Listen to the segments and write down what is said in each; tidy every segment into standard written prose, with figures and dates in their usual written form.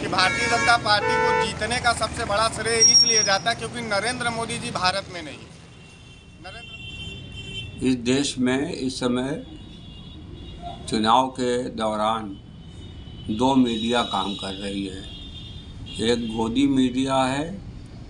कि भारतीय जनता पार्टी को जीतने का सबसे बड़ा श्रेय इसलिए जाता है क्योंकि नरेंद्र मोदी जी भारत में नहीं है। इस देश में इस समय चुनाव के दौरान दो मीडिया काम कर रही है, एक गोदी मीडिया है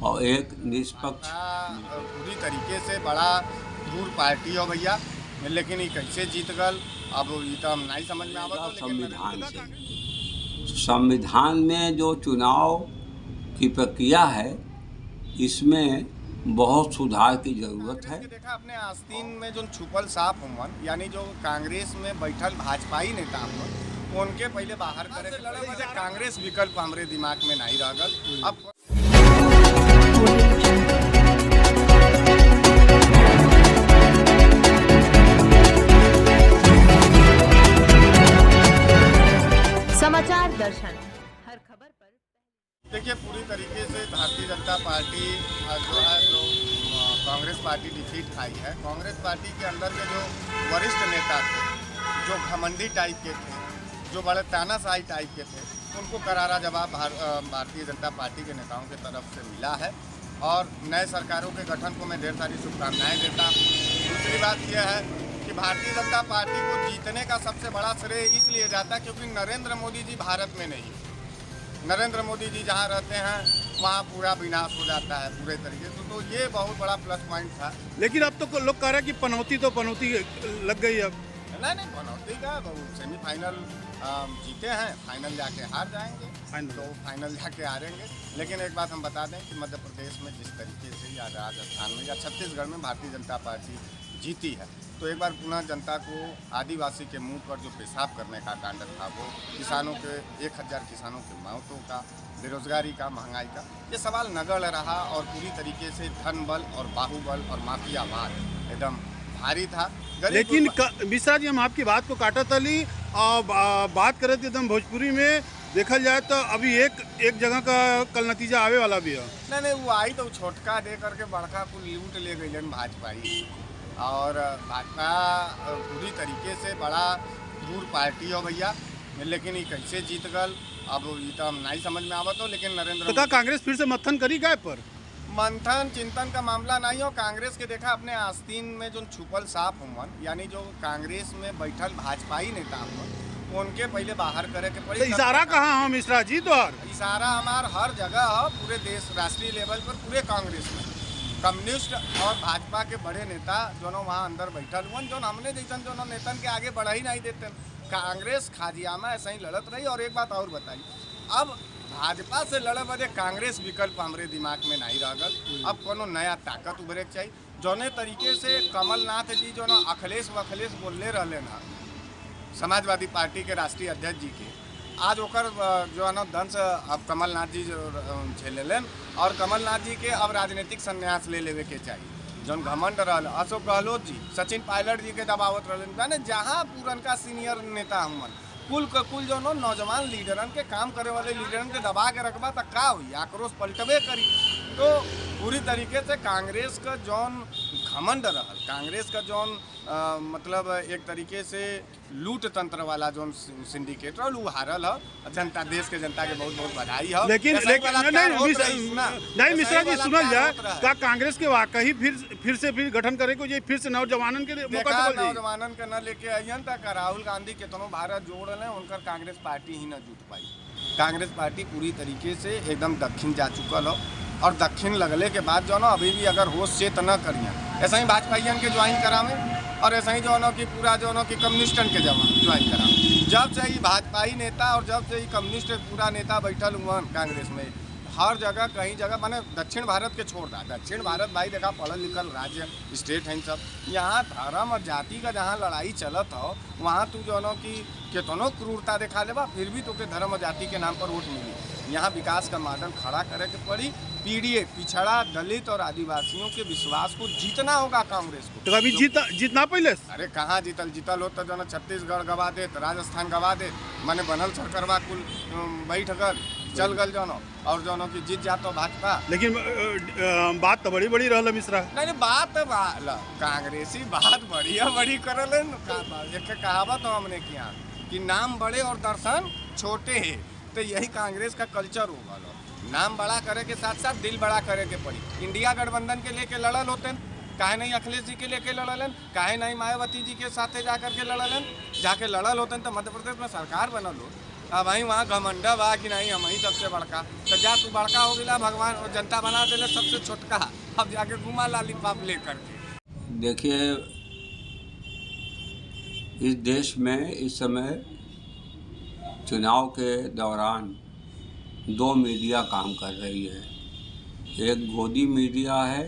और एक निष्पक्ष। पूरी तरीके से बड़ा क्रूर पार्टी हो भैया, लेकिन ये कैसे जीत गल अब ये तो हम नहीं समझ में आवत। संविधान से, संविधान में जो चुनाव की प्रक्रिया है इसमें बहुत सुधार की जरूरत है। देखा अपने आस्तीन में जो छुपल साफ हुमन, यानी जो कांग्रेस में बैठल भाजपाई नेता हुमन, उनके पहले बाहर करे लड़े। कांग्रेस विकल्प हमारे दिमाग में नहीं रह गल। अब समाचार दर्शन हर खबर पर देखिए, पूरी तरीके से भारतीय जनता पार्टी जो कांग्रेस पार्टी डिफीट खाई है। कांग्रेस पार्टी के अंदर के जो वरिष्ठ नेता थे, जो घमंडी टाइप के थे, जो बड़े तानाशाही टाइप के थे, उनको करारा जवाब भारतीय जनता पार्टी के नेताओं की तरफ से मिला है और नए सरकारों के गठन को मैं ढेर सारी शुभकामनाएं देता हूँ। दूसरी बात यह है कि भारतीय जनता पार्टी को जीतने का सबसे बड़ा श्रेय इसलिए जाता है क्योंकि नरेंद्र मोदी जी भारत में नहीं है। नरेंद्र मोदी जी जहाँ रहते हैं वहाँ पूरा विनाश हो जाता है पूरे तरीके से, तो ये बहुत बड़ा प्लस पॉइंट था। लेकिन अब तो लोग कह रहे हैं कि पनौती लग गई। अब नहीं पनौती का सेमीफाइनल जीते हैं, फाइनल जाके हार जाएंगे, तो फाइनल जाके हारेंगे। लेकिन एक बात हम बता दें कि मध्य प्रदेश में जिस तरीके से या राजस्थान में या छत्तीसगढ़ में भारतीय जनता पार्टी जीती है, तो एक बार पुनः जनता को आदिवासी के मुंह पर जो पेशाब करने का कांड था, वो किसानों के 1000 किसानों की मौतों का, बेरोजगारी का, महंगाई का, ये सवाल नगण्य रहा और पूरी तरीके से धन बल और बाहुबल और माफियावाद एकदम भारी था। लेकिन मिश्रा जी, हम आपकी बात को काटा तली और बात करे थे एकदम भोजपुरी में देखा जाए तो अभी एक जगह का कल नतीजा आवे वाला भी है। नहीं वो आई तो छोटका दे करके बड़का को लूट ले गई भाजपाई, और भाजपा पूरी तरीके से बड़ा क्रूर पार्टी हो भैया, लेकिन ये कैसे जीत गल अब ये तो हम नहीं समझ में आवत हो। लेकिन नरेंद्र तो कांग्रेस फिर से मंथन करी गए पर मंथन चिंतन का मामला नहीं हो। कांग्रेस के देखा अपने आस्तीन में जो छुपल साफ हुमन, यानी जो कांग्रेस में बैठल भाजपाई नेता हुमन, उनके पहले बाहर करे के पड़ी। तो इशारा कहाँ हम मिश्रा जी? तो इशारा हमार हर जगह हो, पूरे देश राष्ट्रीय लेवल पर पूरे कांग्रेस में कम्युनिस्ट और भाजपा के बड़े नेता जो वहाँ अंदर बैठल हुआ, जो हमने जैसन जो नेतन के आगे बढ़ा ही नहीं देते। कांग्रेस खाजियामा ऐसा ही लड़त रही। और एक बात और बताइए, अब भाजपा से लड़े बदे कांग्रेस विकल्प हमारे दिमाग में नहीं रह गल। अब कोनो नया ताकत उभरे के चाहिए। जौने तरीके से कमलनाथ जी जो अखिलेश बोलने रहे ना समाजवादी पार्टी के राष्ट्रीय अध्यक्ष जी के, आज ओकर जो है ना दंश अब कमलनाथ जी झेले लेन और कमलनाथ जी के अब राजनीतिक संन्यास ले लेवे के चाहिए। जौन घमंड रहल अशोक गहलोत जी, सचिन पायलट जी के दबावत रहने, जहाँ पुरनका सीनियर नेता हमन कुल जो नौजवान लीडरन के काम करे वाले लीडरन के दबा के रखबा तो का हुई, आक्रोश पलटबे करी। तो पूरी तरीके से कांग्रेस का जौन घमंड रहल, कांग्रेस का जौन मतलब एक तरीके से लूट तंत्र वाला जौन सिंडिकेट रहल वो हारल है। जनता, देश के जनता के बहुत बहुत बधाई है। लेकिन नहीं मिश्रा जी, सुनल जाए का कांग्रेस के वाकई फिर से गठन करे को फिर से नौजवानन के मौका देवल जाई। नौजवानन के न लेके आइयन तक राहुल गांधी केतनो भारत जोड़ रहे हैं, उनकर कांग्रेस पार्टी ही न जुट पाई। कांग्रेस पार्टी पूरी तरीके से एकदम दक्षिण जा चुकल हो और दक्षिण लगले के बाद जो ना अभी भी अगर होश चेत न करिए, ऐसा ही भाजपाइयन के ज्वाइन करावे और ऐसा ही जो ना कि पूरा जो ना कि कम्युनिस्टन के ज्वाइन करावे। जब से ही भाजपाई नेता और जब से ही कम्युनिस्ट पूरा नेता बैठल हुआ कांग्रेस में, हर जगह कहीं जगह माने दक्षिण भारत के छोड़ दा, दक्षिण भारत भाई देखा पढ़ल लिखल राज्य स्टेट है सब, यहाँ धर्म और जाति का जहाँ लड़ाई चलत हो वहाँ तू जो ना कि केतनो क्रूरता दिखा लेबा फिर भी तो के धर्म और जाति के नाम पर वोट मिली। यहाँ विकास का मॉडल खड़ा करे के पड़ी। पीड़ित, पिछड़ा, दलित और आदिवासियों के विश्वास को जीतना होगा कांग्रेस को। तो अभी जीतना पहले? अरे कहाँ जीतल हो तो जो ना छत्तीसगढ़ गवा दे, राजस्थान गवा दे, मैंने बनल सरकारवा कुल बैठ गल चल गल जो और जो कि जीत जातो भाजपा। लेकिन बात तो बड़ी रहा मिश्रा। नहीं बात कांग्रेसी बात बड़ी करल। एक कहावत हो हमने किया कि नाम बड़े और दर्शन छोटे है। तो यही कांग्रेस का कल्चर होगा। नाम बड़ा करे के साथ साथ दिल बड़ा करे के पड़ी। इंडिया गठबंधन के लेके लड़ल होते, काहे नहीं अखिलेश जी के लेके लड़लन, काहे नहीं मायावती जी के साथे जाकर के लड़लन, जाके लड़ल होते तो मध्य प्रदेश में सरकार बनल हो। अब वहीं वहाँ घमंडा बा कि नहीं हम ही सबसे बड़का, तो जा तू बड़का हो गया, भगवान और जनता बना देले सबसे छोटका, अब जाके घुमा लॉलीपॉप लेकर के। देखिए, इस देश में इस समय चुनाव के दौरान दो मीडिया काम कर रही है। एक गोदी मीडिया है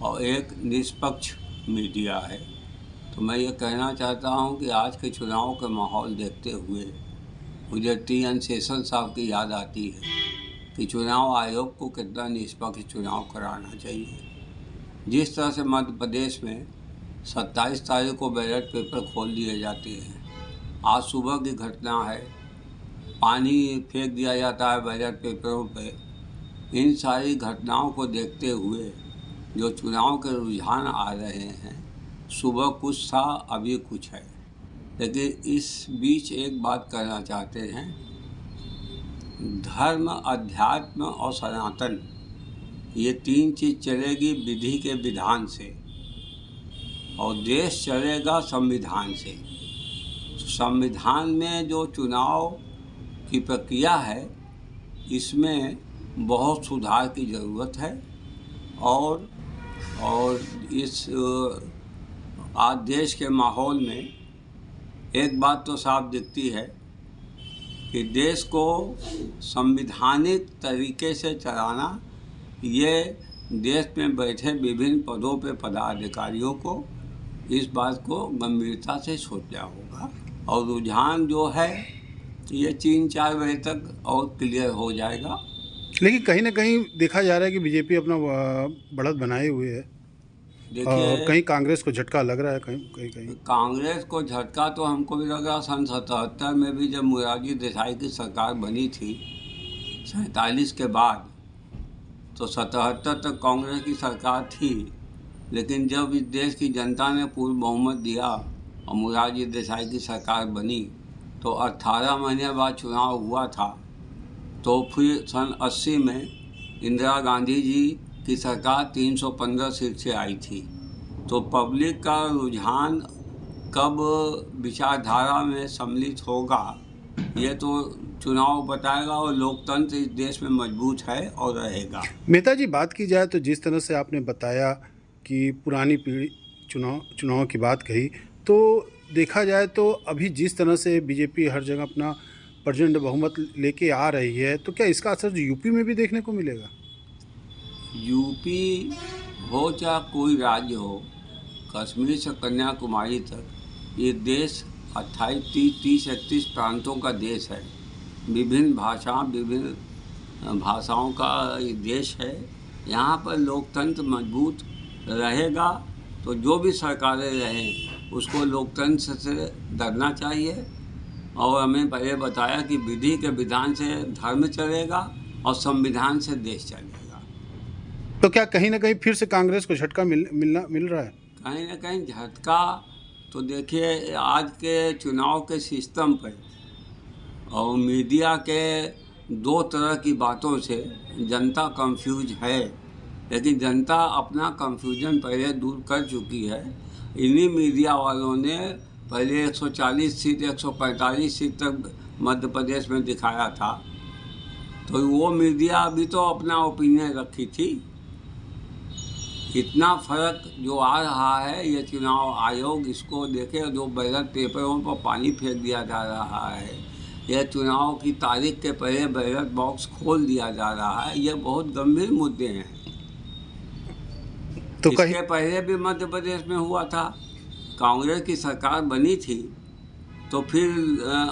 और एक निष्पक्ष मीडिया है। तो मैं ये कहना चाहता हूँ कि आज के चुनाव के माहौल देखते हुए मुझे टी.एन. शेषन साहब की याद आती है कि चुनाव आयोग को कितना निष्पक्ष चुनाव कराना चाहिए। जिस तरह से मध्य प्रदेश में 27 तारीख को बैलेट पेपर खोल दिए जाते हैं, आज सुबह की घटना है, पानी फेंक दिया जाता है बैलेट पेपरों पे। इन सारी घटनाओं को देखते हुए जो चुनाव के रुझान आ रहे हैं, सुबह कुछ था अभी कुछ है। लेकिन इस बीच एक बात कहना चाहते हैं, धर्म, अध्यात्म और सनातन, ये तीन चीज़ चलेगी विधि के विधान से और देश चलेगा संविधान से। संविधान में जो चुनाव की प्रक्रिया है, इसमें बहुत सुधार की ज़रूरत है और इस आज देश के माहौल में एक बात तो साफ दिखती है कि देश को संवैधानिक तरीके से चलाना, ये देश में बैठे विभिन्न पदों पे पदाधिकारियों को इस बात को गंभीरता से सोचना होगा और रुझान जो है ये 3-4 बजे तक और क्लियर हो जाएगा। लेकिन कहीं ना कहीं देखा जा रहा है कि बीजेपी अपना बढ़त बनाए हुए है। देखिए, कहीं कांग्रेस को झटका लग रहा है, कहीं कांग्रेस को झटका तो हमको भी लग रहा। सन 77 में भी जब मोरारजी देसाई की सरकार बनी थी 47 के बाद, तो 77 तक कांग्रेस की सरकार थी। लेकिन जब इस देश की जनता ने पूर्ण बहुमत दिया और मोरारजी देसाई की सरकार बनी, तो 18 महीने बाद चुनाव हुआ था। तो फिर सन 80 में इंदिरा गांधी जी की सरकार 315 सीट से आई थी। तो पब्लिक का रुझान कब विचारधारा में सम्मिलित होगा, ये तो चुनाव बताएगा और लोकतंत्र इस देश में मजबूत है और रहेगा। मेहता जी, बात की जाए तो जिस तरह से आपने बताया कि पुरानी पीढ़ी चुनाव की बात कही, तो देखा जाए तो अभी जिस तरह से बीजेपी हर जगह अपना प्रचंड बहुमत लेके आ रही है, तो क्या इसका असर यूपी में भी देखने को मिलेगा? यूपी हो चाहे कोई राज्य हो, कश्मीर से कन्याकुमारी तक, ये देश 28-30-31 प्रांतों का देश है। विभिन्न भाषाओं का ये देश है। यहाँ पर लोकतंत्र मजबूत रहेगा तो जो भी सरकारें रहें उसको लोकतंत्र से डरना चाहिए। और हमें पहले बताया कि विधि के विधान से धर्म चलेगा और संविधान से देश चलेगा। तो क्या कहीं ना कहीं फिर से कांग्रेस को झटका मिल रहा है? कहीं ना कहीं झटका तो देखिए, आज के चुनाव के सिस्टम पर और मीडिया के दो तरह की बातों से जनता कंफ्यूज है। लेकिन जनता अपना कंफ्यूजन पहले दूर कर चुकी है। इन्हीं मीडिया वालों ने पहले 140 सीट 145 सीट तक मध्य प्रदेश में दिखाया था, तो वो मीडिया अभी तो अपना ओपिनियन रखी थी। इतना फर्क जो आ रहा है, ये चुनाव आयोग इसको देखे। जो बैलेट पेपरों पर पानी फेंक दिया जा रहा है, यह चुनाव की तारीख के पहले बैलेट बॉक्स खोल दिया जा रहा है, ये बहुत गंभीर मुद्दे हैं। तो इसके पहले भी मध्य प्रदेश में हुआ था, कांग्रेस की सरकार बनी थी, तो फिर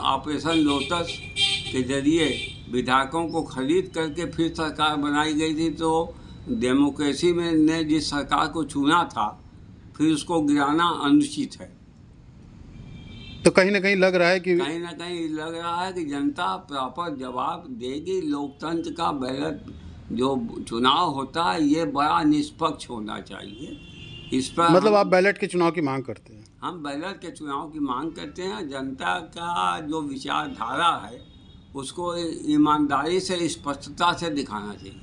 ऑपरेशन लोटस के जरिए विधायकों को खरीद करके फिर सरकार बनाई गई थी। तो डेमोक्रेसी में ने जिस सरकार को चुना था, फिर उसको गिराना अनुचित है। तो कहीं ना कहीं लग रहा है कि जनता प्रॉपर जवाब देगी। लोकतंत्र का बैलेट जो चुनाव होता है, ये बड़ा निष्पक्ष होना चाहिए। इस पर मतलब आप बैलेट के चुनाव की मांग करते हैं? हम बैलेट के चुनाव की मांग करते हैं। जनता का जो विचारधारा है उसको ईमानदारी से स्पष्टता से दिखाना चाहिए।